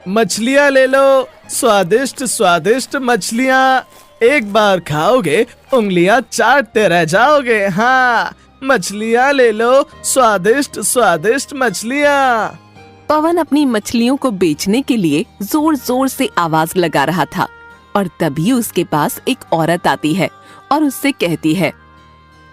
मछलियाँ ले लो, स्वादिष्ट स्वादिष्ट मछलियाँ। एक बार खाओगे उंगलियाँ चाटते रह जाओगे। हाँ, मछलियाँ ले लो, स्वादिष्ट स्वादिष्ट मछलियाँ। पवन अपनी मछलियों को बेचने के लिए जोर जोर से आवाज लगा रहा था और तभी उसके पास एक औरत आती है और उससे कहती है,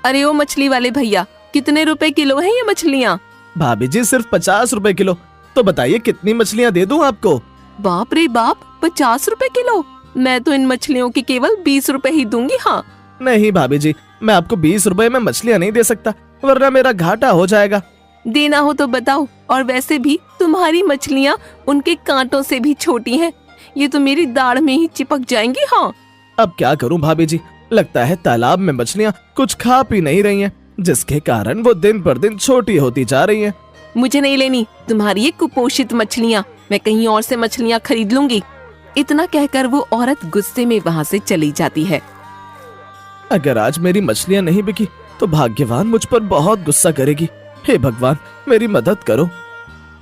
अरे ओ मछली वाले भैया, कितने रुपए किलो है ये मछलियाँ? भाभी जी सिर्फ 50 रुपए किलो। तो बताइए कितनी मछलियाँ दे दूँ आपको? बाप रे बाप, 50 रुपए किलो? मैं तो इन मछलियों की केवल 20 रुपए ही दूंगी। हाँ नहीं भाभी जी, मैं आपको 20 रुपए में मछलियाँ नहीं दे सकता, वरना मेरा घाटा हो जाएगा। देना हो तो बताओ, और वैसे भी तुम्हारी मछलियाँ उनके कांटों से भी छोटी हैं, ये तो मेरी दाढ़ में ही चिपक जाएंगी। हाँ अब क्या करूं भाभी जी, लगता है तालाब में मछलियाँ कुछ खा पी नहीं रही हैं, जिसके कारण वो दिन पर दिन छोटी होती जा रही हैं। मुझे नहीं लेनी तुम्हारी ये कुपोषित मछलियाँ, मैं कहीं और से मछलियाँ खरीद लूंगी। इतना कहकर वो औरत गुस्से में वहाँ से चली जाती है। अगर आज मेरी मछलियाँ नहीं बिकी तो भाग्यवान मुझ पर बहुत गुस्सा करेगी। हे भगवान, मेरी मदद करो।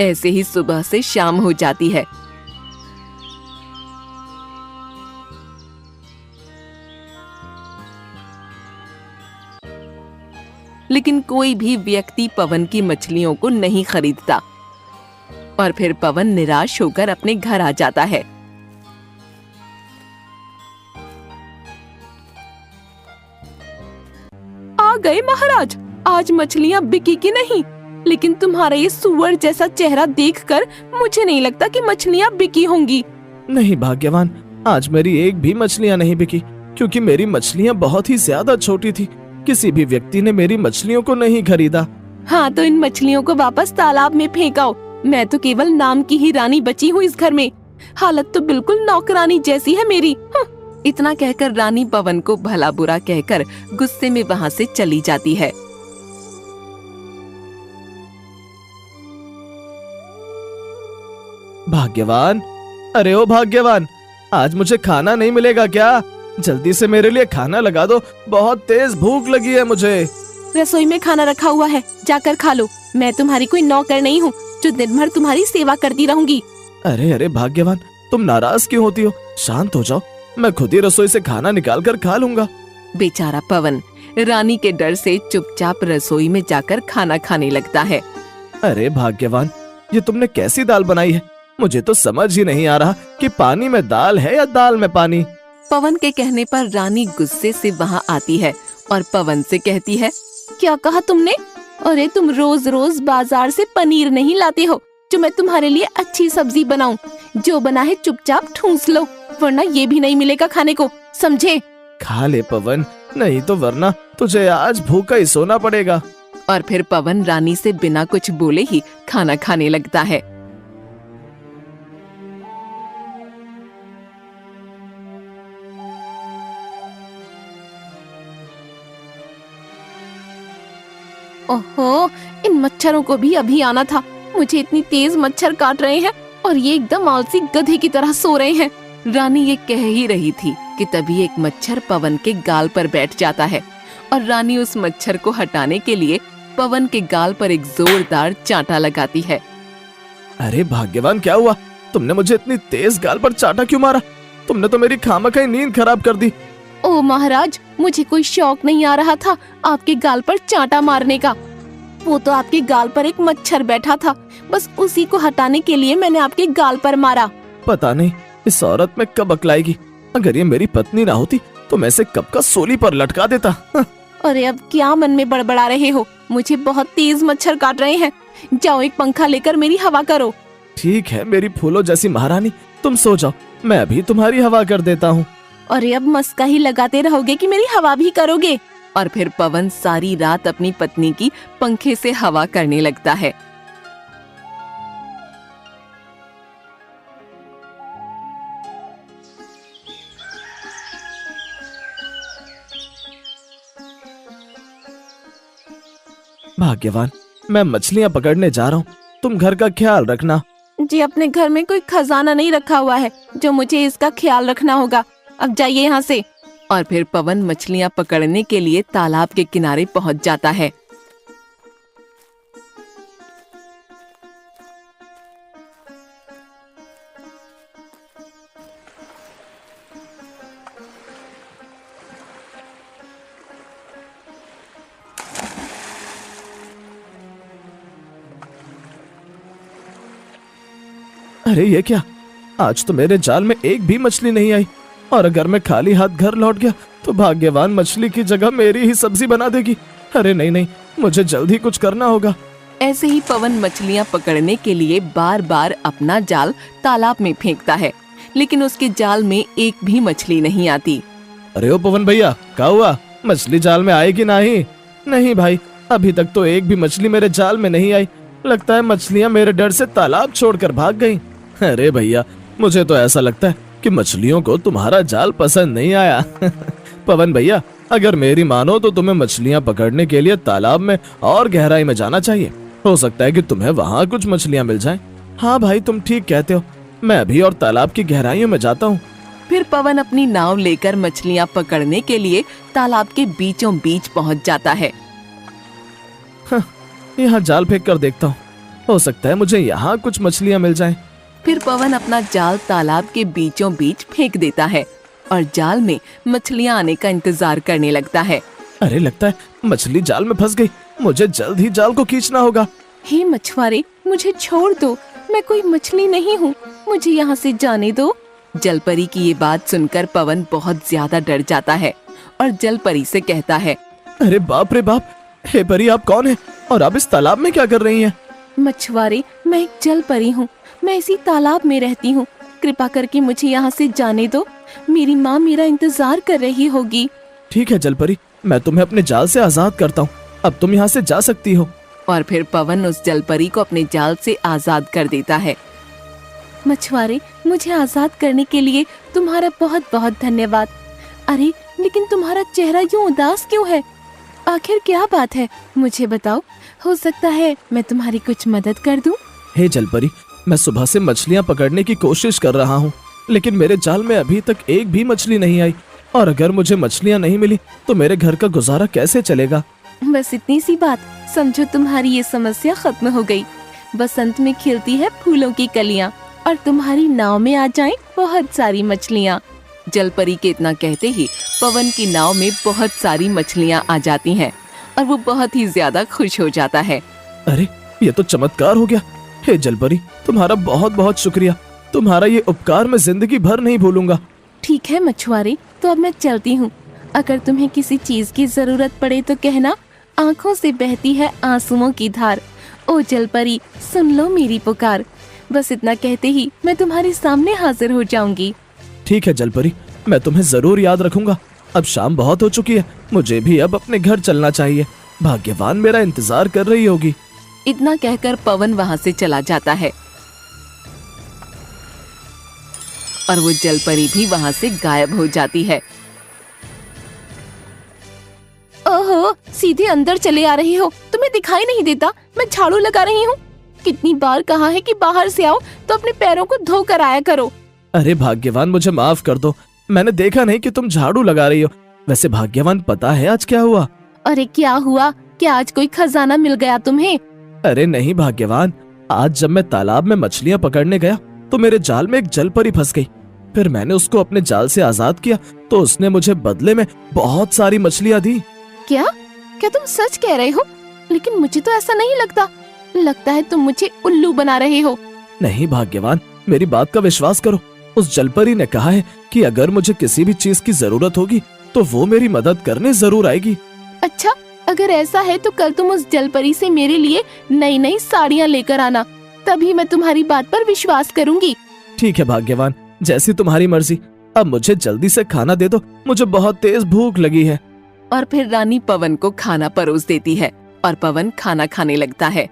ऐसे ही सुबह से शाम हो जाती है। लेकिन कोई भी व्यक्ति पवन की मछलियों को नहीं खरीदता और फिर पवन निराश होकर अपने घर आ जाता है। आ गए महाराज, आज मछलियाँ बिकी कि नहीं? लेकिन तुम्हारा ये सुअर जैसा चेहरा देखकर मुझे नहीं लगता कि मछलियाँ बिकी होंगी। नहीं भाग्यवान, आज मेरी एक भी मछलियाँ नहीं बिकी, क्योंकि मेरी मछलियाँ बहुत ही ज्यादा छोटी थी। किसी भी व्यक्ति ने मेरी मछलियों को नहीं खरीदा। हाँ तो इन मछलियों को वापस तालाब में फेंकाओ। मैं तो केवल नाम की ही रानी बची हूँ इस घर में। हालत तो बिल्कुल नौकरानी जैसी है मेरी। इतना कहकर रानी पवन को भला बुरा कहकर गुस्से में वहाँ से चली जाती है। भाग्यवान, अरे ओ भाग्यवान, आज मुझे खाना नहीं मिलेगा क्या? जल्दी से मेरे लिए खाना लगा दो, बहुत तेज भूख लगी है मुझे। रसोई में खाना रखा हुआ है, जाकर खा लो। मैं तुम्हारी कोई नौकर नहीं हूँ जो दिन भर तुम्हारी सेवा करती रहूंगी। अरे अरे भाग्यवान, तुम नाराज क्यों होती हो? शांत हो जाओ, मैं खुद ही रसोई से खाना निकाल कर खा लूंगा। बेचारा पवन रानी के डर से चुपचाप रसोई में जाकर खाना खाने लगता है। अरे भाग्यवान, ये तुमने कैसी दाल बनाई है? मुझे तो समझ ही नहीं आ रहा कि पानी में दाल है या दाल में पानी। पवन के कहने पर रानी गुस्से से वहाँ आती है और पवन से कहती है, क्या कहा तुमने? अरे तुम रोज रोज बाजार से पनीर नहीं लाते हो जो मैं तुम्हारे लिए अच्छी सब्जी बनाऊं। जो बना है चुपचाप ठूंस लो, वरना ये भी नहीं मिलेगा खाने को, समझे? खा ले पवन, नहीं तो वरना तुझे आज भूखा ही सोना पड़ेगा। और फिर पवन रानी से बिना कुछ बोले ही खाना खाने लगता है। ओहो, इन मच्छरों को भी अभी आना था। मुझे इतनी तेज मच्छर काट रहे हैं और ये एकदम आलसी गधे की तरह सो रहे हैं। रानी ये कह ही रही थी कि तभी एक मच्छर पवन के गाल पर बैठ जाता है और रानी उस मच्छर को हटाने के लिए पवन के गाल पर एक जोरदार चांटा लगाती है। अरे भाग्यवान, क्या हुआ? तुमने मुझे इतनी तेज गाल पर चांटा क्यों मारा? तुमने तो मेरी खामखा नींद खराब कर दी। ओ महाराज, मुझे कोई शौक नहीं आ रहा था आपके गाल पर चांटा मारने का। वो तो आपके गाल पर एक मच्छर बैठा था, बस उसी को हटाने के लिए मैंने आपके गाल पर मारा। पता नहीं इस औरत में कब अकलाएगी। अगर ये मेरी पत्नी ना होती तो मैं इसे कब का सूली पर लटका देता। अरे अब क्या मन में बड़बड़ा रहे हो? मुझे बहुत तेज मच्छर काट रहे हैं। जाओ एक पंखा लेकर मेरी हवा करो। ठीक है मेरी फूलों जैसी महारानी, तुम सो जाओ, मैं अभी तुम्हारी हवा कर देता हूँ। अरे अब मस्का ही लगाते रहोगे कि मेरी हवा भी करोगे? और फिर पवन सारी रात अपनी पत्नी की पंखे से हवा करने लगता है। भाग्यवान, मैं मछलियाँ पकड़ने जा रहा हूँ, तुम घर का ख्याल रखना। जी, अपने घर में कोई खजाना नहीं रखा हुआ है जो मुझे इसका ख्याल रखना होगा। अब जाइए यहाँ से। और फिर पवन मछलियाँ पकड़ने के लिए तालाब के किनारे पहुँच जाता है। अरे ये क्या, आज तो मेरे जाल में एक भी मछली नहीं आई, और अगर मैं खाली हाथ घर लौट गया तो भाग्यवान मछली की जगह मेरी ही सब्जी बना देगी। अरे नहीं नहीं, मुझे जल्दी कुछ करना होगा। ऐसे ही पवन मछलियाँ पकड़ने के लिए बार बार अपना जाल तालाब में फेंकता है, लेकिन उसके जाल में एक भी मछली नहीं आती। अरे ओ पवन भैया, क्या हुआ? मछली जाल में आएगी नहीं? नहीं भाई, अभी तक तो एक भी मछली मेरे जाल में नहीं आई। लगता है मछलियाँ मेरे डर से तालाब छोड़कर भाग गईं। अरे भैया, मुझे तो ऐसा लगता है कि मछलियों को तुम्हारा जाल पसंद नहीं आया। पवन भैया, अगर मेरी मानो तो तुम्हें मछलियाँ पकड़ने के लिए तालाब में और गहराई में जाना चाहिए। हो सकता है कि तुम्हें वहाँ कुछ मछलियाँ मिल जाएं। हाँ भाई, तुम ठीक कहते हो, मैं अभी और तालाब की गहराइयों में जाता हूँ। फिर पवन अपनी नाव लेकर मछलियाँ पकड़ने के लिए तालाब के बीचों बीच पहुँच जाता है। यहाँ जाल फेंक कर देखता हूँ, हो सकता है मुझे यहाँ कुछ मछलियाँ मिल जाएं। फिर पवन अपना जाल तालाब के बीचों बीच फेंक देता है और जाल में मछलियाँ आने का इंतजार करने लगता है। अरे लगता है मछली जाल में फंस गई, मुझे जल्द ही जाल को खींचना होगा। हे मछुआरे, मुझे छोड़ दो, मैं कोई मछली नहीं हूँ, मुझे यहाँ से जाने दो। जलपरी की ये बात सुनकर पवन बहुत ज्यादा डर जाता है और जलपरी से कहता है, अरे बाप रे बाप, हे परी, आप कौन है और आप इस तालाब में क्या कर रही हैं? मछुआरे, मैं एक जलपरी हूँ, मैं इसी तालाब में रहती हूँ, कृपा करके मुझे यहाँ से जाने दो, मेरी माँ मेरा इंतजार कर रही होगी। ठीक है जलपरी, मैं तुम्हें अपने जाल से आजाद करता हूँ, अब तुम यहाँ से जा सकती हो। और फिर पवन उस जलपरी को अपने जाल से आजाद कर देता है। मछुआरे, मुझे आजाद करने के लिए तुम्हारा बहुत बहुत धन्यवाद। अरे लेकिन तुम्हारा चेहरा यूं उदास क्यों है? आखिर क्या बात है, मुझे बताओ, हो सकता है मैं तुम्हारी कुछ मदद कर दूं। हे जलपरी, मैं सुबह से मछलियाँ पकड़ने की कोशिश कर रहा हूँ, लेकिन मेरे जाल में अभी तक एक भी मछली नहीं आई, और अगर मुझे मछलियाँ नहीं मिली तो मेरे घर का गुजारा कैसे चलेगा? बस इतनी सी बात, समझो तुम्हारी ये समस्या खत्म हो गई। बसंत में खिलती है फूलों की कलियां और तुम्हारी नाव में आ जाएं बहुत सारी मछलियां। जलपरी के इतना कहते ही पवन की नाव में बहुत सारी मछलियां आ जाती हैं और वो बहुत ही ज्यादा खुश हो जाता है। अरे ये तो चमत्कार हो गया। हे जलपरी, तुम्हारा बहुत बहुत शुक्रिया, तुम्हारा ये उपकार मैं जिंदगी भर नहीं भूलूंगा। ठीक है मछुआरे, तो अब मैं चलती हूँ। अगर तुम्हें किसी चीज की जरूरत पड़े तो कहना, आँखों से बहती है आंसुओं की धार, ओ जलपरी सुन लो मेरी पुकार। बस इतना कहते ही मैं तुम्हारे सामने हाजिर हो जाऊंगी। ठीक है जलपरी, मैं तुम्हें जरूर याद रखूंगा। अब शाम बहुत हो चुकी है, मुझे भी अब अपने घर चलना चाहिए, भाग्यवान मेरा इंतजार कर रही होगी। इतना कहकर पवन वहाँ से चला जाता है और वो जलपरी भी वहाँ से गायब हो जाती है। ओहो, सीधे अंदर चले आ रही हो, तुम्हें दिखाई नहीं देता मैं झाड़ू लगा रही हूँ? कितनी बार कहा है कि बाहर से आओ तो अपने पैरों को धो कर आया करो। अरे भाग्यवान, मुझे माफ कर दो, मैंने देखा नहीं कि तुम झाड़ू लगा रही हो। वैसे भाग्यवान, पता है आज क्या हुआ? अरे क्या हुआ? क्या आज कोई खजाना मिल गया तुम्हें? अरे नहीं भाग्यवान, आज जब मैं तालाब में मछलियाँ पकड़ने गया तो मेरे जाल में एक जलपरी फंस गई। फिर मैंने उसको अपने जाल से आजाद किया तो उसने मुझे बदले में बहुत सारी मछलियाँ दी। क्या क्या तुम सच कह रहे हो? लेकिन मुझे तो ऐसा नहीं लगता, लगता है तुम मुझे उल्लू बना रहे हो। नहीं भाग्यवान, मेरी बात का विश्वास करो, उस जलपरी ने कहा है कि अगर मुझे किसी भी चीज की जरूरत होगी तो वो मेरी मदद करने जरूर आएगी। अच्छा, अगर ऐसा है तो कल तुम उस जलपरी से मेरे लिए नई नई साड़ियाँ लेकर आना, तभी मैं तुम्हारी बात पर विश्वास करूंगी। ठीक है भाग्यवान, जैसी तुम्हारी मर्जी। अब मुझे जल्दी से खाना दे दो, मुझे बहुत तेज भूख लगी है। और फिर रानी पवन को खाना परोस देती है और पवन खाना खाने लगता है।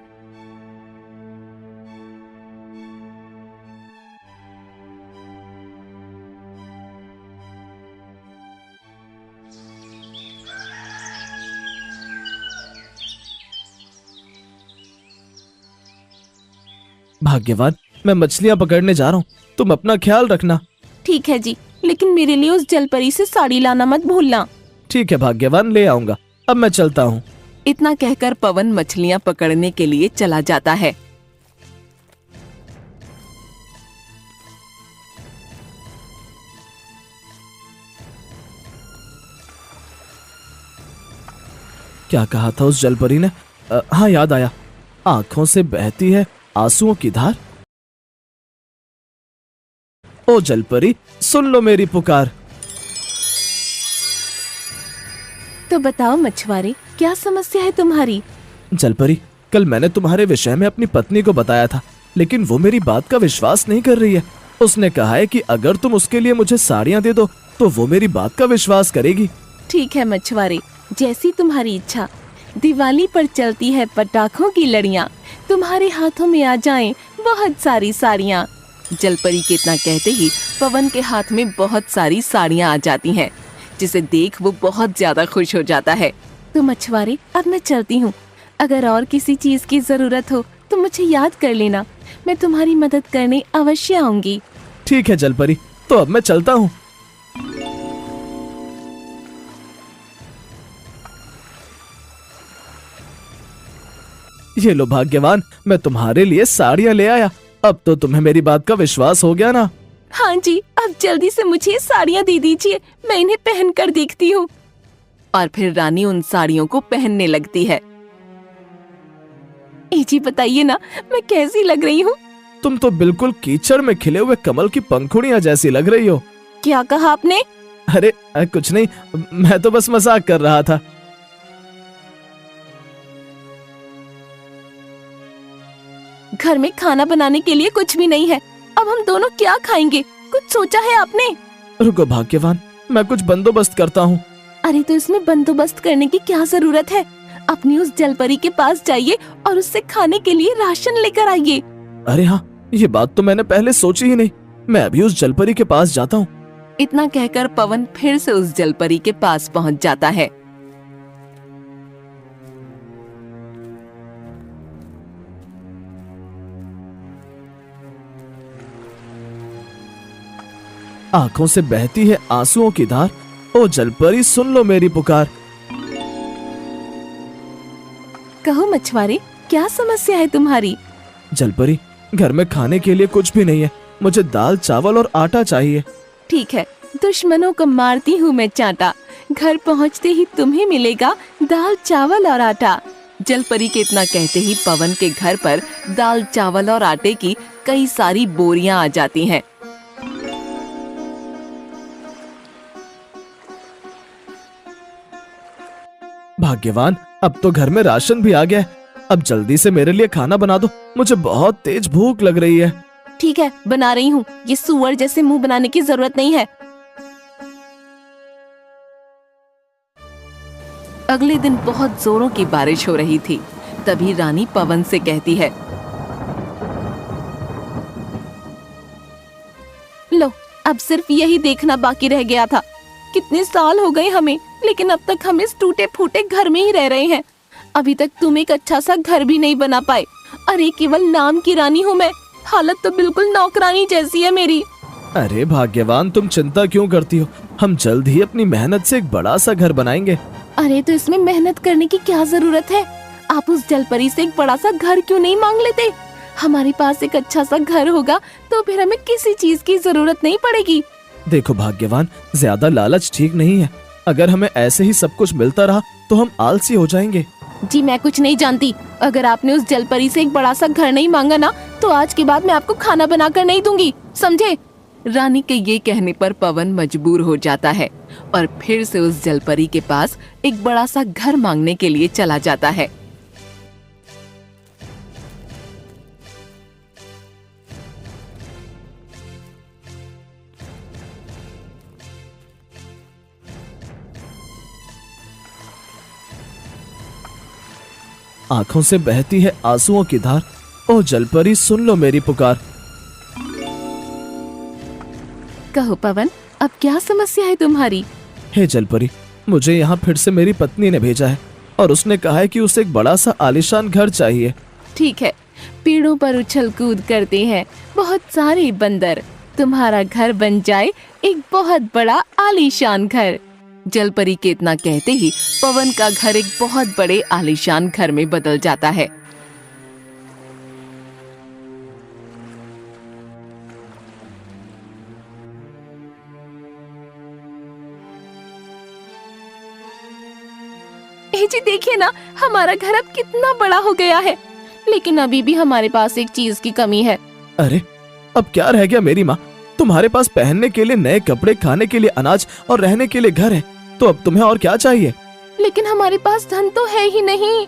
भाग्यवान, मैं मछलियाँ पकड़ने जा रहा हूँ, तुम अपना ख्याल रखना। ठीक है जी, लेकिन मेरे लिए उस जलपरी से साड़ी लाना मत भूलना। ठीक है भाग्यवान, ले आऊंगा, अब मैं चलता हूँ। इतना कहकर पवन मछलियाँ पकड़ने के लिए चला जाता है। क्या कहा था उस जलपरी ने? हाँ याद आया, आंखों से बहती है आंसुओं की धार। ओ जलपरी, सुन लो मेरी पुकार। तो बताओ मछुआरे, क्या समस्या है तुम्हारी? जलपरी, कल मैंने तुम्हारे विषय में अपनी पत्नी को बताया था, लेकिन वो मेरी बात का विश्वास नहीं कर रही है। उसने कहा है कि अगर तुम उसके लिए मुझे साड़ियाँ दे दो तो वो मेरी बात का विश्वास करेगी। ठीक है मछुआरे, जैसी तुम्हारी इच्छा। दिवाली पर चलती है पटाखों की लड़ियाँ, तुम्हारे हाथों में आ जाएं बहुत सारी साड़ियाँ। जलपरी के इतना कहते ही पवन के हाथ में बहुत सारी साड़ियाँ आ जाती हैं, जिसे देख वो बहुत ज्यादा खुश हो जाता है। तो मछुआरे, अब मैं चलती हूँ। अगर और किसी चीज की जरूरत हो तो मुझे याद कर लेना, मैं तुम्हारी मदद करने अवश्य आऊंगी। ठीक है जलपरी, तो अब मैं चलता हूँ। ये लो भाग्यवान, मैं तुम्हारे लिए साड़ियाँ ले आया। अब तो तुम्हें मेरी बात का विश्वास हो गया ना? हाँ जी, अब जल्दी से मुझे ये साड़ियाँ दे दीजिए, मैं इन्हें पहन कर देखती हूँ। और फिर रानी उन साड़ियों को पहनने लगती है। जी बताइए ना, मैं कैसी लग रही हूँ? तुम तो बिल्कुल कीचड़ में खिले हुए कमल की पंखुड़ियाँ जैसी लग रही हो। क्या कहा आपने? अरे कुछ नहीं, मैं तो बस मजाक कर रहा था। घर में खाना बनाने के लिए कुछ भी नहीं है, अब हम दोनों क्या खाएंगे? कुछ सोचा है आपने? रुको भाग्यवान, मैं कुछ बंदोबस्त करता हूँ। अरे तो इसमें बंदोबस्त करने की क्या जरूरत है? अपनी उस जलपरी के पास जाइए और उससे खाने के लिए राशन लेकर आइए। अरे हाँ, ये बात तो मैंने पहले सोची ही नहीं। मैं अभी उस जलपरी के पास जाता हूँ। इतना कहकर पवन फिर से उस जलपरी के पास पहुँच जाता है। आंखों से बहती है आंसुओं की धार, ओ जलपरी सुन लो मेरी पुकार। कहो मछुआरे, क्या समस्या है तुम्हारी? जलपरी, घर में खाने के लिए कुछ भी नहीं है, मुझे दाल चावल और आटा चाहिए। ठीक है, दुश्मनों को मारती हूँ मैं चाटा, घर पहुँचते ही तुम्हें मिलेगा दाल चावल और आटा। जलपरी के इतना कहते ही पवन के घर पर दाल चावल और आटे की कई सारी बोरियां आ जाती हैं। भाग्यवान, अब तो घर में राशन भी आ गया है। अब जल्दी से मेरे लिए खाना बना दो, मुझे बहुत तेज भूख लग रही है। ठीक है, बना रही हूँ। ये सुअर जैसे मुंह बनाने की जरूरत नहीं है। अगले दिन बहुत जोरों की बारिश हो रही थी। तभी रानी पवन से कहती है, लो, अब सिर्फ यही देखना बाकी रह गया था। कितने साल हो गए हमें, लेकिन अब तक हम इस टूटे फूटे घर में ही रह रहे हैं। अभी तक तुम एक अच्छा सा घर भी नहीं बना पाए। अरे केवल नाम की रानी हूँ मैं, हालत तो बिल्कुल नौकरानी जैसी है मेरी। अरे भाग्यवान, तुम चिंता क्यों करती हो? हम जल्द ही अपनी मेहनत से एक बड़ा सा घर बनाएंगे। अरे तो इसमें मेहनत करने की क्या जरूरत है? आप उस जलपरी से एक बड़ा सा घर क्यों नहीं मांग लेते? हमारे पास एक अच्छा सा घर होगा तो फिर हमें किसी चीज की जरूरत नहीं पड़ेगी। देखो भाग्यवान, ज्यादा लालच ठीक नहीं है। अगर हमें ऐसे ही सब कुछ मिलता रहा तो हम आलसी हो जाएंगे। जी मैं कुछ नहीं जानती। अगर आपने उस जलपरी से एक बड़ा सा घर नहीं मांगा ना, तो आज के बाद मैं आपको खाना बनाकर नहीं दूंगी, समझे? रानी के ये कहने पर पवन मजबूर हो जाता है और फिर से उस जलपरी के पास एक बड़ा सा घर मांगने के लिए चला जाता है। आंखों से बहती है आंसुओं की धार, ओ जलपरी सुन लो मेरी पुकार। कहो पवन, अब क्या समस्या है तुम्हारी? हे जलपरी, मुझे यहाँ फिर से मेरी पत्नी ने भेजा है और उसने कहा है कि उसे एक बड़ा सा आलीशान घर चाहिए। ठीक है, पेड़ों पर उछल कूद करते हैं बहुत सारे बंदर, तुम्हारा घर बन जाए एक बहुत बड़ा आलीशान घर। जलपरी के इतना कहते ही पवन का घर एक बहुत बड़े आलीशान घर में बदल जाता है। जी देखिए ना, हमारा घर अब कितना बड़ा हो गया है, लेकिन अभी भी हमारे पास एक चीज की कमी है। अरे अब क्या रह गया मेरी माँ? तुम्हारे पास पहनने के लिए नए कपड़े, खाने के लिए अनाज और रहने के लिए घर है, तो अब तुम्हें और क्या चाहिए? लेकिन हमारे पास धन तो है ही नहीं।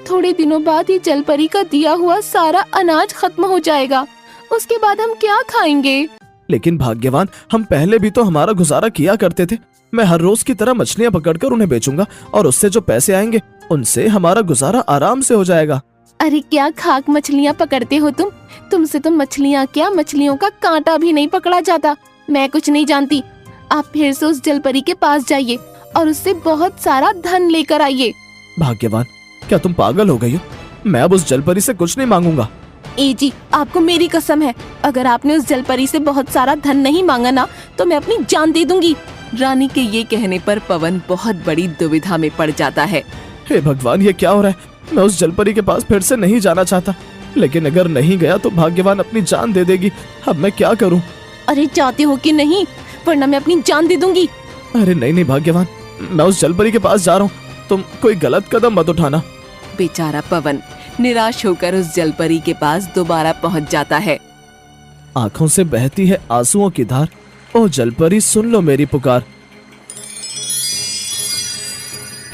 थोड़े दिनों बाद ये जलपरी का दिया हुआ सारा अनाज खत्म हो जाएगा। उसके बाद हम क्या खाएंगे? लेकिन भाग्यवान, हम पहले भी तो हमारा गुजारा किया करते थे। मैं हर रोज की तरह मछलियाँ पकड़कर उन्हें बेचूंगा और उससे जो पैसे आएंगे उनसे हमारा गुजारा आराम से हो जाएगा। अरे क्या खाक मछलियाँ पकड़ते हो तुम? तुमसे तो मछलियाँ क्या, मछलियों का कांटा भी नहीं पकड़ा जाता। मैं कुछ नहीं जानती। आप फिर से उस जलपरी के पास जाइए और उससे बहुत सारा धन लेकर आइए। भाग्यवान, क्या तुम पागल हो गई हो? मैं अब उस जलपरी से कुछ नहीं मांगूंगा। ए जी, आपको मेरी कसम है, अगर आपने उस जलपरी से बहुत सारा धन नहीं मांगा ना तो मैं अपनी जान दे दूंगी। रानी के ये कहने पर पवन बहुत बड़ी दुविधा में पड़ जाता है। हे भगवान, ये क्या हो रहा है? मैं उस जलपरी के पास फिर से नहीं जाना चाहता, लेकिन अगर नहीं गया तो भाग्यवान अपनी जान दे देगी। अब मैं क्या करूं? अरे जाते हो कि नहीं, वरना मैं अपनी जान दे दूंगी। अरे नहीं नहीं भाग्यवान, मैं उस जलपरी के पास जा रहा हूँ। तुम कोई गलत कदम मत उठाना। बेचारा पवन निराश होकर उस जलपरी के पास दोबारा पहुंच जाता है। आंखों से बहती है आंसुओं की धार, ओ जलपरी सुन लो मेरी पुकार।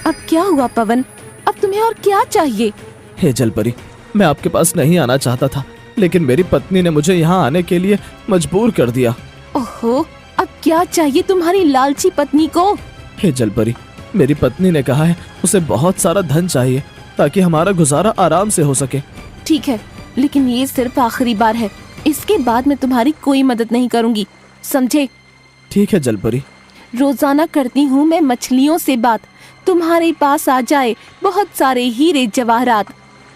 अब क्या हुआ पवन? अब तुम्हें और क्या चाहिए? हे जलपरी, मैं आपके पास नहीं आना चाहता था, लेकिन मेरी पत्नी ने मुझे यहाँ आने के लिए मजबूर कर दिया। ओहो, अब क्या चाहिए तुम्हारी लालची पत्नी को? हे जलपरी, मेरी पत्नी ने कहा है उसे बहुत सारा धन चाहिए ताकि हमारा गुजारा आराम से हो सके। ठीक है, लेकिन ये सिर्फ आखिरी बार है। इसके बाद मैं तुम्हारी कोई मदद नहीं करूंगी, समझे? ठीक है जलपरी। रोजाना करती हूँ मैं मछलियों से बात, तुम्हारे पास आ जाए बहुत सारे हीरे जवाहरात।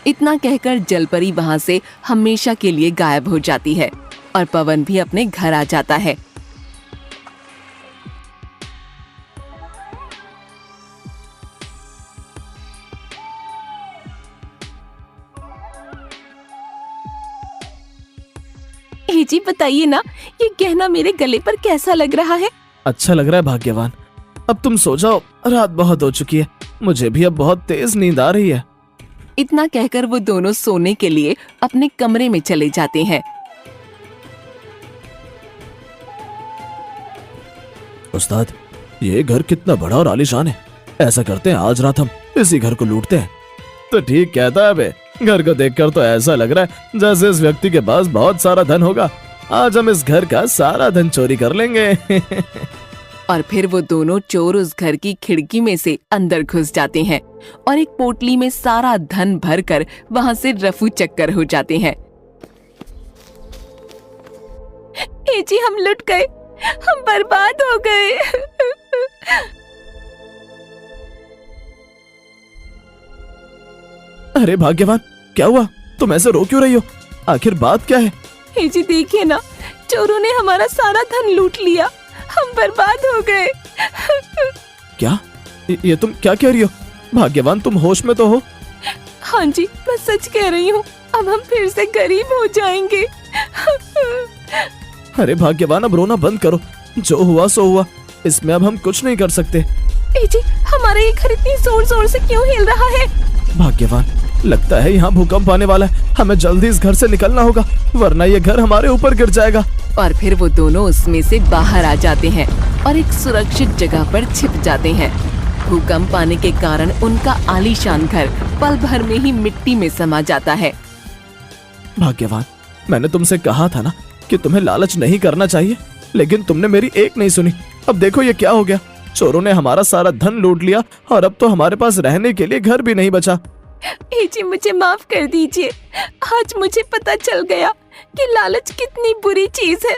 इतना कहकर जलपरी वहाँ से हमेशा के लिए गायब हो जाती है और पवन भी अपने घर आ जाता है। ए जी बताइए ना, ये गहना मेरे गले पर कैसा लग रहा है? अच्छा लग रहा है भाग्यवान। अब तुम सो जाओ, रात बहुत हो चुकी है, मुझे भी अब बहुत तेज नींद आ रही है। इतना कहकर वो दोनों सोने के लिए अपने कमरे में चले जाते हैं। उस्ताद, ये घर कितना बड़ा और आलीशान है। ऐसा करते हैं, आज रात हम इसी घर को लूटते हैं। तो ठीक कहता है बे, घर को देखकर तो ऐसा लग रहा है जैसे इस व्यक्ति के पास बहुत सारा धन होगा। आज हम इस घर का सारा धन चोरी कर लेंगे। और फिर वो दोनों चोर उस घर की खिड़की में से अंदर घुस जाते हैं और एक पोटली में सारा धन भरकर वहाँ से रफू चक्कर हो जाते हैं। ए जी, हम लुट गए, हम बर्बाद हो गए। अरे भाग्यवान, क्या हुआ? तुम ऐसे रो क्यों रही हो? आखिर बात क्या है? ए जी देखिए ना, चोरों ने हमारा सारा धन लूट लिया, हम बर्बाद हो गए। क्या? ये तुम क्या कह रही हो? भाग्यवान, तुम होश में तो हो? हाँ जी, मैं सच कह रही हूँ, अब हम फिर से गरीब हो जाएंगे। अरे भाग्यवान, अब रोना बंद करो। जो हुआ सो हुआ, इसमें अब हम कुछ नहीं कर सकते। ए जी, हमारा ये घर इतनी जोर जोर से क्यों हिल रहा है? भाग्यवान, लगता है यहाँ भूकंप आने वाला है। हमें जल्दी इस घर से निकलना होगा, वरना ये घर हमारे ऊपर गिर जाएगा। और फिर वो दोनों उसमें से बाहर आ जाते हैं और एक सुरक्षित जगह पर छिप जाते हैं। भूकंप आने के कारण उनका आलीशान घर पल भर में ही मिट्टी में समा जाता है। भाग्यवान, मैंने तुमसे कहा था ना कि तुम्हें लालच नहीं करना चाहिए, लेकिन तुमने मेरी एक नहीं सुनी। अब देखो ये क्या हो गया। चोरों ने हमारा सारा धन लूट लिया और अब तो हमारे पास रहने के लिए घर भी नहीं बचा। ए जी, मुझे माफ कर दीजिए। आज मुझे पता चल गया कि लालच कितनी बुरी चीज है।